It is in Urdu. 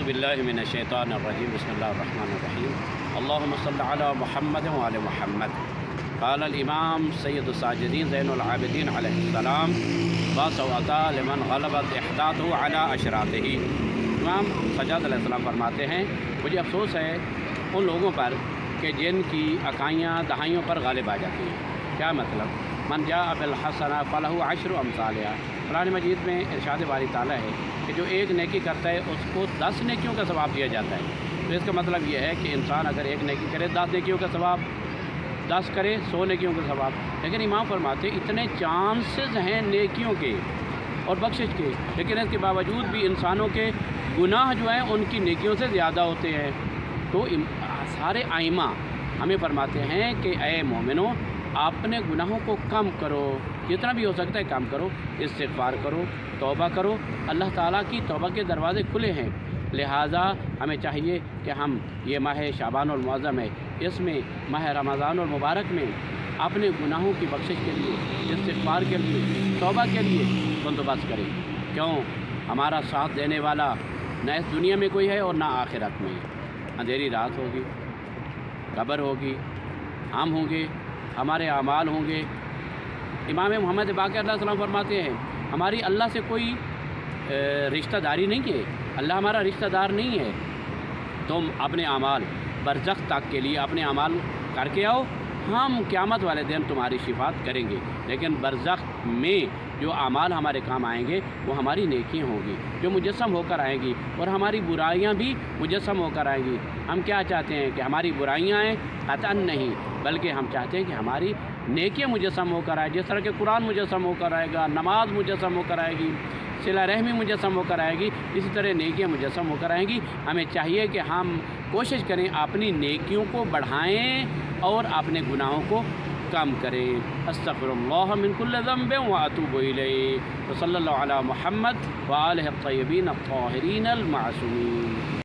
اعوذ باللہ من الشیطان الرجیم بسم اللہ الرحمن الرحیم اللہم صل علی محمد وعلی محمد قال الامام سید الساجدین زین العابدین علیہ السلام باسوطا لمن غلبت احداثہ علی اشراطہ۔ امام سجاد علیہ السلام فرماتے ہیں مجھے افسوس ہے ان لوگوں پر کہ جن کی اکائیاں دہائیوں پر غالب آ جاتی ہیں۔ کیا مطلب؟ من جاء بالحسنہ فلہ عشر امثالہا۔ قرآن مجید میں ارشاد باری تعالیٰ ہے کہ جو ایک نیکی کرتا ہے اس کو 10 نیکیوں کا ثواب دیا جاتا ہے۔ تو اس کا مطلب یہ ہے کہ انسان اگر ایک نیکی کرے 10 نیکیوں کا ثواب، 10 کرے 100 نیکیوں کا ثواب۔ لیکن امام فرماتے اتنے چانسز ہیں نیکیوں کے اور بخشش کے، لیکن اس کے باوجود بھی انسانوں کے گناہ جو ہیں ان کی نیکیوں سے زیادہ ہوتے ہیں۔ تو سارے ائمہ ہمیں فرماتے ہیں کہ اے مومنو اپنے گناہوں کو کم کرو، جتنا بھی ہو سکتا ہے کم کرو، استغفار کرو، توبہ کرو۔ اللہ تعالیٰ کی توبہ کے دروازے کھلے ہیں، لہٰذا ہمیں چاہیے کہ ہم یہ ماہ شعبان المعظم ہے، اس میں ماہ رمضان المبارک میں اپنے گناہوں کی بخشش کے لیے، استغفار کے لیے، توبہ کے لیے بندوبست کریں۔ کیوں؟ ہمارا ساتھ دینے والا نہ اس دنیا میں کوئی ہے اور نہ آخرت میں۔ اندھیری رات ہوگی، قبر ہوگی، ہم ہوں گے، ہمارے اعمال ہوں گے۔ امام محمد باقر علیہ السلام فرماتے ہیں ہماری اللہ سے کوئی رشتہ داری نہیں ہے، اللہ ہمارا رشتہ دار نہیں ہے۔ تم اپنے اعمال برزخ تک کے لیے اپنے اعمال کر کے آؤ، ہم قیامت والے دن تمہاری شفاعت کریں گے۔ لیکن برزخ میں جو اعمال ہمارے کام آئیں گے وہ ہماری نیکیاں ہوں گی جو مجسم ہو کر آئیں گی، اور ہماری برائیاں بھی مجسم ہو کر آئیں گی۔ ہم کیا چاہتے ہیں کہ ہماری برائیاں آئیں؟ قطعاً نہیں، بلکہ ہم چاہتے ہیں کہ ہماری نیکیاں مجسم ہو کر آئے۔ جس طرح کہ قرآن مجسم ہو کر آئے گا، نماز مجسم ہو کر آئے گی، صلہ رحمی مجسم ہو کر آئے گی، اسی طرح نیکیاں مجسم ہو کر آئیں گی۔ ہمیں چاہیے کہ ہم کوشش کریں اپنی نیکیوں کو بڑھائیں اور اپنے گناہوں کو کم کریں۔ استغفر اللہ من کل ذنب واتوب الیہ، وصلی اللہ علی محمد وآلہ الطیبین الطاہرین المعصومین۔